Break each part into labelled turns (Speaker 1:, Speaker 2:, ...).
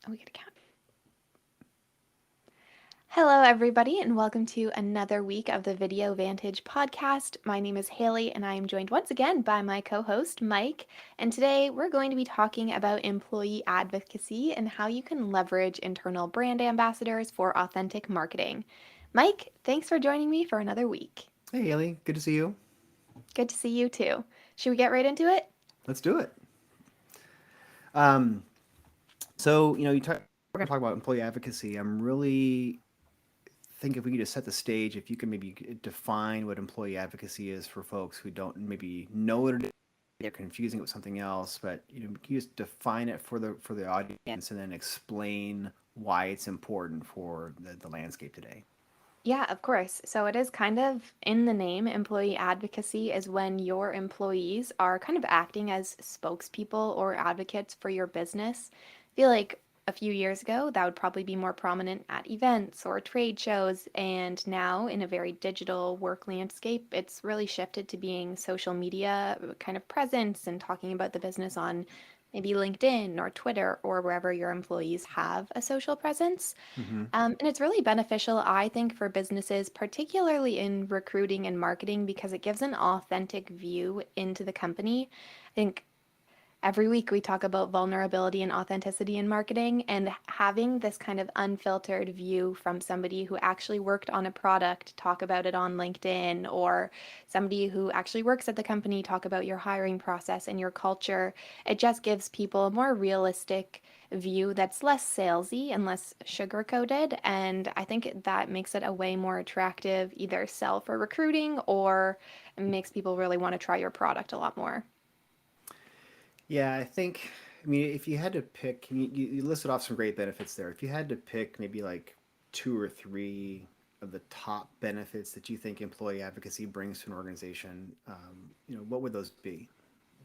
Speaker 1: Oh, we got to count. Hello, everybody, and welcome to another week of the Video Vantage podcast. My name is Haley, and I am joined once again by my co host, Mike. And today we're going to be talking about employee advocacy and how you can leverage internal brand ambassadors for authentic marketing. Mike, thanks for joining me for another week.
Speaker 2: Hey, Haley, good to see you.
Speaker 1: Good to see you too. Should we get right into it?
Speaker 2: Let's do it. Um, we're going to talk about employee advocacy. I'm really think if we could just set the stage, if you can maybe define what employee advocacy is for folks who don't maybe know what it is, they're confusing it with something else, but can you just define it for the audience and then explain why it's important for the landscape today?
Speaker 1: Yeah, of course. So it is kind of in the name. Employee advocacy is when your employees are kind of acting as spokespeople or advocates for your business. I feel like a few years ago, that would probably be more prominent at events or trade shows. And now, in a very digital work landscape, it's really shifted to being social media kind of presence and talking about the business on maybe LinkedIn or Twitter or wherever your employees have a social presence.
Speaker 2: Mm-hmm.
Speaker 1: And it's really beneficial, I think, for businesses, particularly in recruiting and marketing, because it gives an authentic view into the company. I think every week we talk about vulnerability and authenticity in marketing, and having this kind of unfiltered view from somebody who actually worked on a product talk about it on LinkedIn, or somebody who actually works at the company talk about your hiring process and your culture. It just gives people a more realistic view that's less salesy and less sugar coated. And I think that makes it a way more attractive either sell for recruiting or makes people really want to try your product a lot more.
Speaker 2: Yeah, I mean, if you had to pick, you listed off some great benefits there. If you had to pick maybe like two or three of the top benefits that you think employee advocacy brings to an organization, what would those be?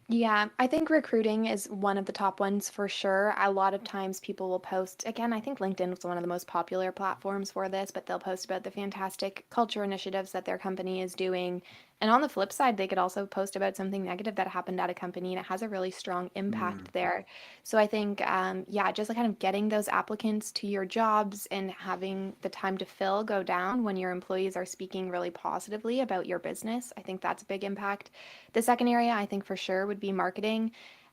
Speaker 1: Yeah, I think recruiting is one of the top ones for sure. A lot of times people will post, again, I think LinkedIn is one of the most popular platforms for this, but they'll post about the fantastic culture initiatives that their company is doing. And on the flip side, they could also post about something negative that happened at a company, and it has a really strong
Speaker 2: Mm,
Speaker 1: impact there. So I think, yeah, just like kind of getting those applicants to your jobs and having the time to fill go down when your employees are speaking really positively about your business. I think that's a big impact. The second area I think for sure would be marketing.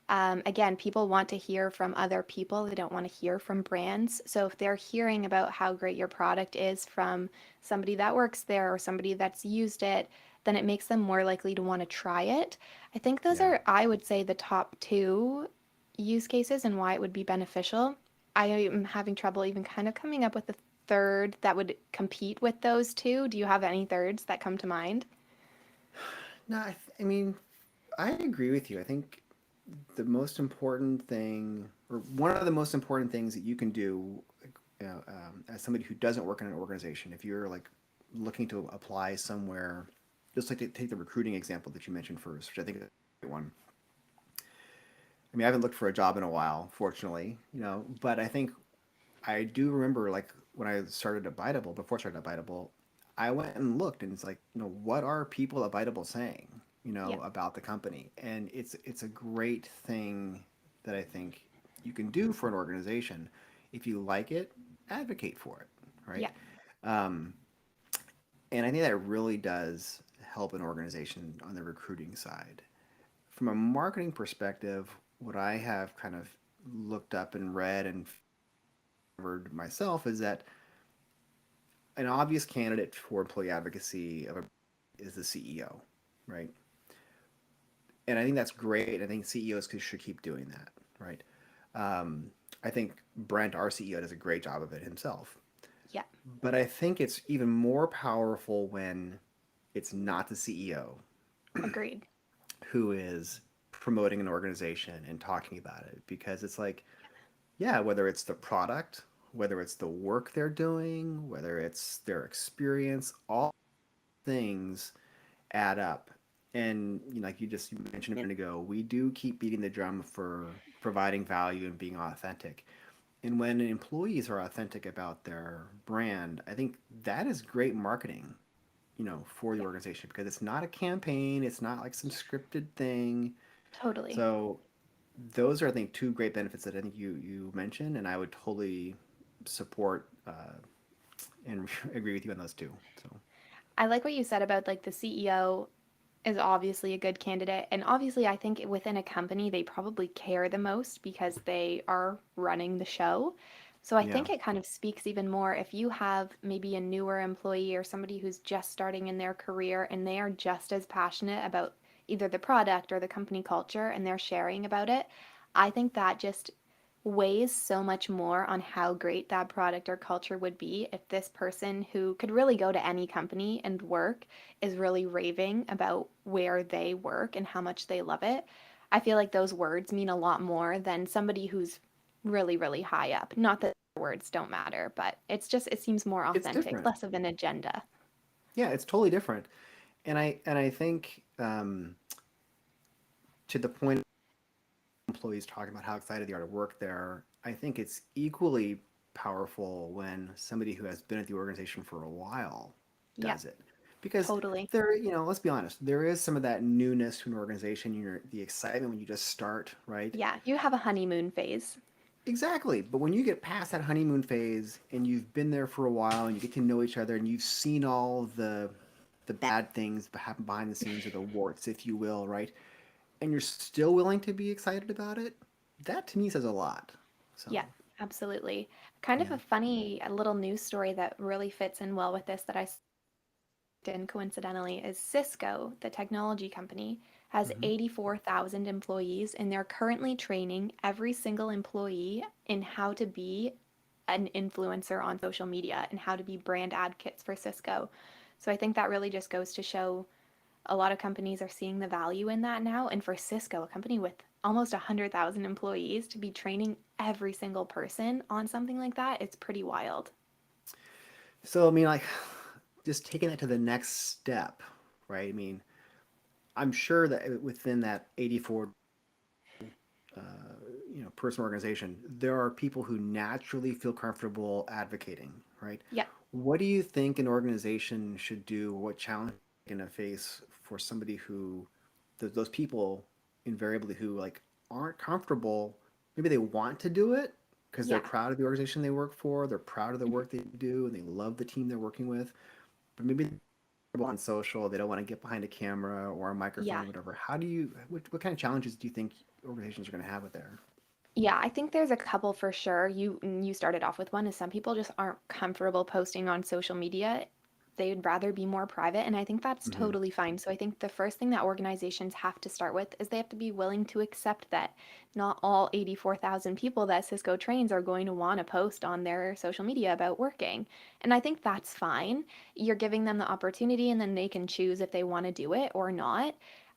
Speaker 1: Again, people want to hear from other people. They don't want to hear from brands. So if they're hearing about how great your product is from somebody that works there or somebody that's used it, then it makes them more likely to want to try it. I think those
Speaker 2: yeah.
Speaker 1: are, I would say, the top two use cases and why it would be beneficial. I am having trouble even kind of coming up with a third that would compete with those two. Do you have any thirds that come to mind?
Speaker 2: No, I mean, I agree with you. I think the most important thing, or one of the most important things that you can do, as somebody who doesn't work in an organization, if you're like looking to apply somewhere, just like to take the recruiting example that you mentioned first, which I think is a great one. I mean, I haven't looked for a job in a while, fortunately, but I think I do remember like when I started at Biteable, before I started at Biteable, I went and looked and it's like, what are people at Biteable saying,
Speaker 1: Yeah.
Speaker 2: about the company? And it's a great thing that I think you can do for an organization. If you like it, advocate for it, right?
Speaker 1: Yeah.
Speaker 2: Um, and I think that really does help an organization on the recruiting side. From a marketing perspective, what I have kind of looked up and read and discovered myself is that an obvious candidate for employee advocacy is the CEO, right? And I think that's great. I think CEOs should keep doing that, right? Um, I think Brent, our CEO, does a great job of it himself.
Speaker 1: Yeah.
Speaker 2: But I think it's even more powerful when it's not the CEO
Speaker 1: Agreed.
Speaker 2: who is promoting an organization and talking about it because it's like, yeah, whether it's the product, whether it's the work they're doing, whether it's their experience, all things add up. And like you mentioned a minute ago, we do keep beating the drum for providing value and being authentic. And when employees are authentic about their brand, I think that is great marketing, for the
Speaker 1: Yeah,
Speaker 2: organization because it's not a campaign, it's not like some scripted thing.
Speaker 1: totally.
Speaker 2: So those are, I think, two great benefits that I think you mentioned, and I would totally support and agree with you on those two. So
Speaker 1: I like what you said about like the CEO is obviously a good candidate. And obviously, I think within a company, they probably care the most because they are running the show. So I
Speaker 2: yeah,
Speaker 1: think it kind of speaks even more if you have maybe a newer employee or somebody who's just starting in their career and they are just as passionate about either the product or the company culture and they're sharing about it. I think that just weighs so much more on how great that product or culture would be if this person who could really go to any company and work is really raving about where they work and how much they love it. I feel like those words mean a lot more than somebody who's really, really high up. Not that words don't matter, but it's just, it seems more
Speaker 2: it's
Speaker 1: authentic,
Speaker 2: different.
Speaker 1: less of an agenda.
Speaker 2: Yeah, it's totally different. And I think to the point of employees talking about how excited they are to work there, I think it's equally powerful when somebody who has been at the organization for a while
Speaker 1: Yeah,
Speaker 2: does it. Because
Speaker 1: totally.
Speaker 2: there, let's be honest, there is some of that newness to an organization, the excitement when you just start, right?
Speaker 1: Yeah, you have a honeymoon phase.
Speaker 2: Exactly. But when you get past that honeymoon phase and you've been there for a while and you get to know each other and you've seen all the bad things that happen behind the scenes or the warts, if you will, right? And you're still willing to be excited about it, that to me says a lot. So,
Speaker 1: Yeah, absolutely. Kind of
Speaker 2: yeah.
Speaker 1: a funny little news story that really fits in well with this that I in coincidentally is Cisco, the technology company, has
Speaker 2: Hmm.
Speaker 1: 84,000 employees and they're currently training every single employee in how to be an influencer on social media and how to be brand advocates for Cisco. So I think that really just goes to show a lot of companies are seeing the value in that now. And for Cisco, a company with almost 100,000 employees, to be training every single person on something like that, it's pretty wild.
Speaker 2: So, I mean, like, just taking that to the next step, right? I mean, I'm sure that within that 84 uh, person organization, there are people who naturally feel comfortable advocating, right?
Speaker 1: Yeah.
Speaker 2: What do you think an organization should do? What challenge are going to face for somebody who, those people invariably who like aren't comfortable? Maybe they want to do it because they're
Speaker 1: Yeah.
Speaker 2: proud of the organization they work for, they're proud of the work they do, and they love the team they're working with. But maybe they're on social, they don't want to get behind a camera or a microphone
Speaker 1: Yeah.
Speaker 2: or whatever. How do you? What kind of challenges do you think organizations are going to have with there?
Speaker 1: Yeah, I think there's a couple for sure. You started off with one is some people just aren't comfortable posting on social media. They'd rather be more private, and I think that's
Speaker 2: Hmm.
Speaker 1: totally fine. So I think the first thing that organizations have to start with is they have to be willing to accept that not all 84,000 people that Cisco trains are going to want to post on their social media about working. And I think that's fine. You're giving them the opportunity and then they can choose if they want to do it or not.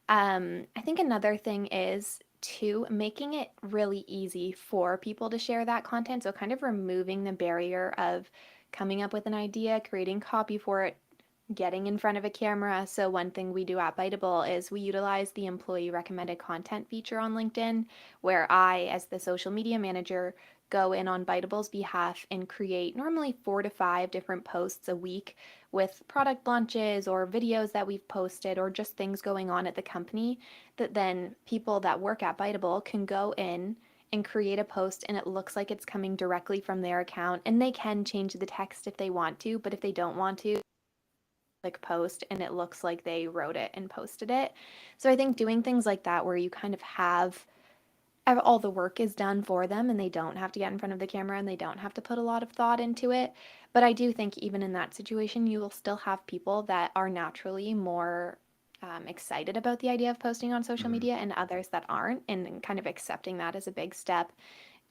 Speaker 1: I think another thing is two, making it really easy for people to share that content. So, kind of removing the barrier of coming up with an idea, creating copy for it, getting in front of a camera. So, one thing we do at Biteable is we utilize the employee recommended content feature on LinkedIn, where I, as the social media manager, go in on Bitable's behalf and create normally 4 to 5 different posts a week with product launches or videos that we've posted or just things going on at the company that then people that work at Biteable can go in and create a post and it looks like it's coming directly from their account and they can change the text if they want to, but if they don't want to, click post and it looks like they wrote it and posted it. So I think doing things like that where you kind of have all the work is done for them and they don't have to get in front of the camera and they don't have to put a lot of thought into it. But I do think even in that situation, you will still have people that are naturally more excited about the idea of posting on social
Speaker 2: Hmm.
Speaker 1: media and others that aren't, and kind of accepting that as a big step.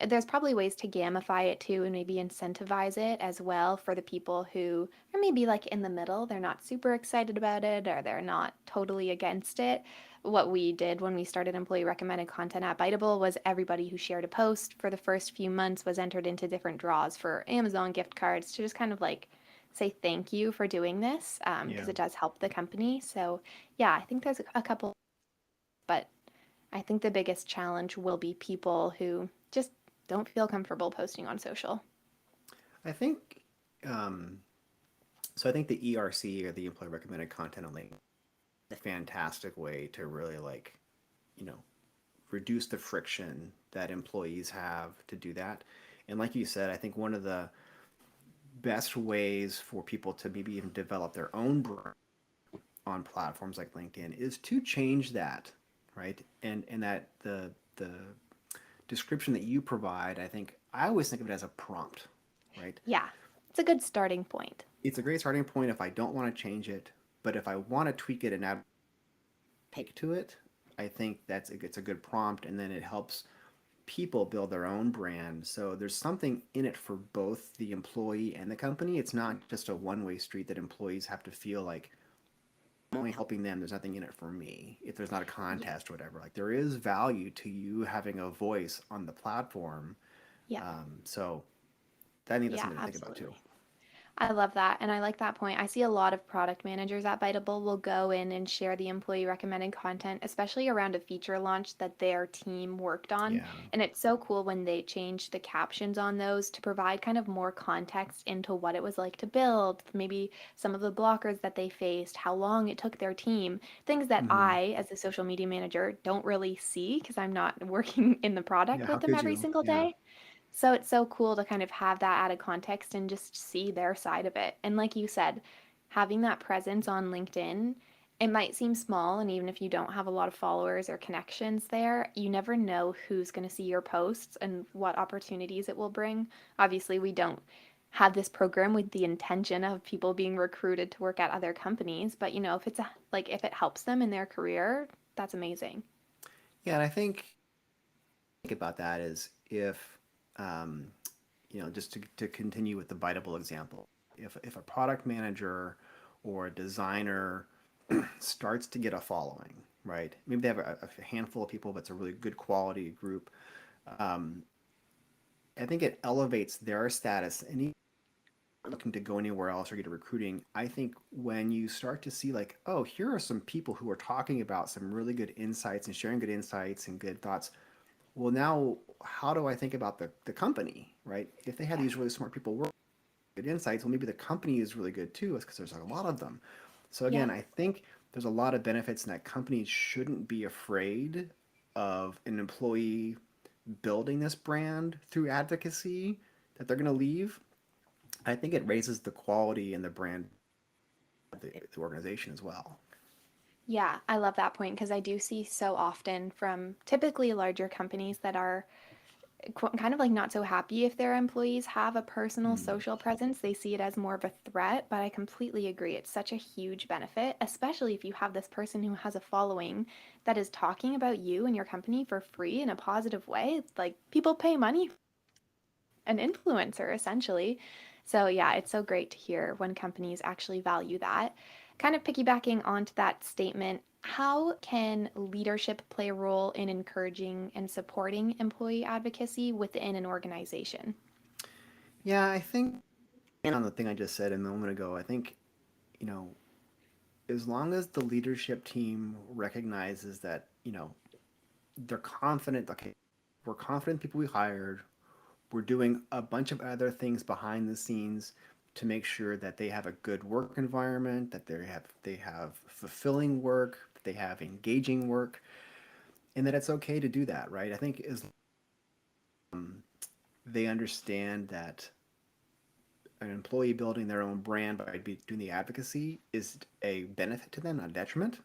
Speaker 1: There's probably ways to gamify it too and maybe incentivize it as well for the people who are maybe like in the middle. They're not super excited about it or they're not totally against it. What we did when we started employee recommended content at Biteable was everybody who shared a post for the first few months was entered into different draws for Amazon gift cards to just kind of like say thank you for doing this because
Speaker 2: Yeah.
Speaker 1: it does help the company. So, yeah, I think there's a couple, but I think the biggest challenge will be people who just don't feel comfortable posting on social.
Speaker 2: I think um, so. I think the ERC or the employee recommended content on LinkedIn is a fantastic way to really like, you know, reduce the friction that employees have to do that. And like you said, I think one of the best ways for people to maybe even develop their own brand on platforms like LinkedIn is to change that, right? And that the description that you provide, I think I always think of it as a prompt, right?
Speaker 1: Yeah, it's a good starting point.
Speaker 2: It's a great starting point if I don't want to change it, but if I want to tweak it and add take to it, I think it's a good prompt, and then it helps people build their own brand. So there's something in it for both the employee and the company. It's not just a one-way street that employees have to feel like I'm only helping them. There's nothing in it for me. If there's not a
Speaker 1: Yeah.
Speaker 2: contest or whatever, like there is value to you having a voice on the platform.
Speaker 1: Yeah.
Speaker 2: So I think that's
Speaker 1: Yeah,
Speaker 2: something to think about too.
Speaker 1: absolutely. I love that. And I like that point. I see a lot of product managers at Bitable will go in and share the employee recommended content, especially around a feature launch that their team worked on.
Speaker 2: Yeah.
Speaker 1: And it's so cool when they change the captions on those to provide kind of more context into what it was like to build, maybe some of the blockers that they faced, how long it took their team, things that
Speaker 2: Hmm.
Speaker 1: I, as a social media manager, don't really see because I'm not working in the
Speaker 2: Yeah.
Speaker 1: product
Speaker 2: How
Speaker 1: with them
Speaker 2: could
Speaker 1: every
Speaker 2: you?
Speaker 1: single
Speaker 2: Yeah.
Speaker 1: day. So it's so cool to kind of have that added context and just see their side of it. And like you said, having that presence on LinkedIn, it might seem small, and even if you don't have a lot of followers or connections there, you never know who's going to see your posts and what opportunities it will bring. Obviously, we don't have this program with the intention of people being recruited to work at other companies, but if it's like if it helps them in their career, that's amazing.
Speaker 2: Yeah. And I think about that is if um, just to continue with the biteable example, if a product manager or a designer starts to get a following, right? Maybe they have a handful of people, but it's a really good quality group. Um, I think it elevates their status. And even looking to go anywhere else or get a recruiting, I think when you start to see like, oh, here are some people who are talking about some really good insights and sharing good insights and good thoughts. Well, now how do I think about the company, right? If they had
Speaker 1: Yeah.
Speaker 2: these really smart people working good insights, well, maybe the company is really good too, because there's like a lot of them. So again,
Speaker 1: Yep.
Speaker 2: I think there's a lot of benefits in that companies shouldn't be afraid of an employee building this brand through advocacy that they're going to leave. I think it raises the quality and the brand of the organization as well.
Speaker 1: Yeah, I love that point because I do see so often from typically larger companies that are kind of like not so happy if their employees have a personal
Speaker 2: Mm.
Speaker 1: social presence. They see it as more of a threat, but I completely agree. It's such a huge benefit, especially if you have this person who has a following that is talking about you and your company for free in a positive way. Like people pay money an influencer essentially. So yeah, it's so great to hear when companies actually value that. Kind of piggybacking onto that statement, how can leadership play a role in encouraging and supporting employee advocacy within an organization?
Speaker 2: Yeah, I think on the thing I just said a moment ago, I think, you know, as long as the leadership team recognizes that, they're confident, okay, we're confident people we hired, we're doing a bunch of other things behind the scenes to make sure that they have a good work environment, that they have fulfilling work, that they have engaging work, and that it's okay to do that, right? I think as they understand that an employee building their own brand by doing the advocacy is a benefit to them, not a detriment.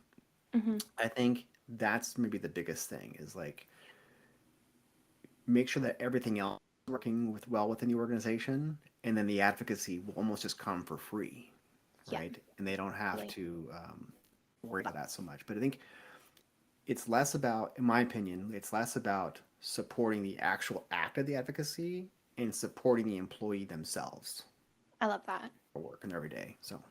Speaker 1: Hmm.
Speaker 2: I think that's maybe the biggest thing is like make sure that everything else is working within the organization, and then the advocacy will almost just come for free,
Speaker 1: Yeah,
Speaker 2: right? And they don't have
Speaker 1: totally.
Speaker 2: to worry about that so much. But I think it's less about, in my opinion, it's less about supporting the actual act of the advocacy and supporting the employee themselves,
Speaker 1: I love that.
Speaker 2: their work and their everyday. So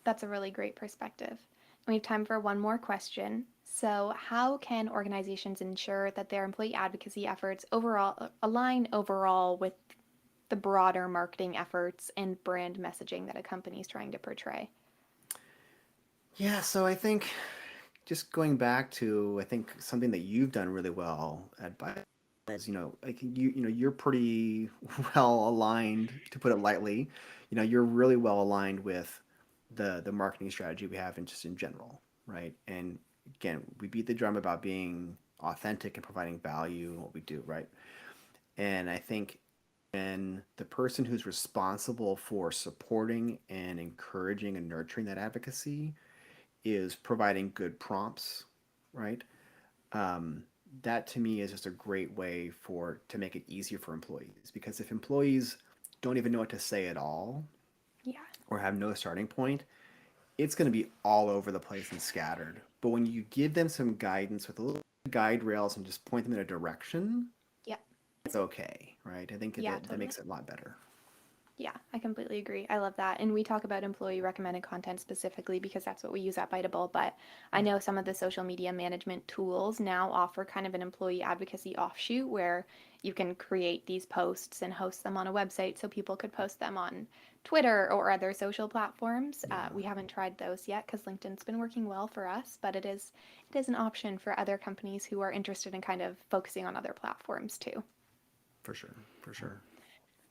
Speaker 1: That's a really great perspective. And we have time for one more question. So, how can organizations ensure that their employee advocacy efforts overall align overall with the broader marketing efforts and brand messaging that a company is trying to portray?
Speaker 2: yeah, so I think just going back to I think something that you've done really well at Bio is like you're pretty well aligned, to put it lightly. You're really well aligned with the marketing strategy we have and just in general, right? And again, we beat the drum about being authentic and providing value in what we do, right? And I think when the person who's responsible for supporting and encouraging and nurturing that advocacy is providing good prompts, right? Um, that to me is just a great way for to make it easier for employees, because if employees don't even know what to say at all
Speaker 1: Yeah.
Speaker 2: or have no starting point, it's going to be all over the place and scattered. But when you give them some guidance with a little guide rails and just point them in a direction,
Speaker 1: Yeah.
Speaker 2: it's okay, right? I think
Speaker 1: Yeah,
Speaker 2: that
Speaker 1: totally.
Speaker 2: makes it a lot better.
Speaker 1: Yeah, I completely agree. I love that. And we talk about employee recommended content specifically because that's what we use at Biteable. But I know some of the social media management tools now offer kind of an employee advocacy offshoot where you can create these posts and host them on a website so people could post them on Twitter or other social platforms.
Speaker 2: Yeah,
Speaker 1: We haven't tried those yet because LinkedIn's been working well for us, but it is an option for other companies who are interested in kind of focusing on other platforms too.
Speaker 2: for sure, for sure.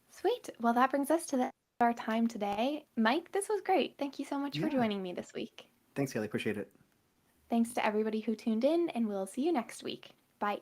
Speaker 1: Sweet. Well, that brings us to the end of our time today. Mike, this was great. Thank you so much for
Speaker 2: Yeah.
Speaker 1: joining me this week.
Speaker 2: Thanks, Kelly. Appreciate it.
Speaker 1: Thanks to everybody who tuned in, and we'll see you next week. Bye.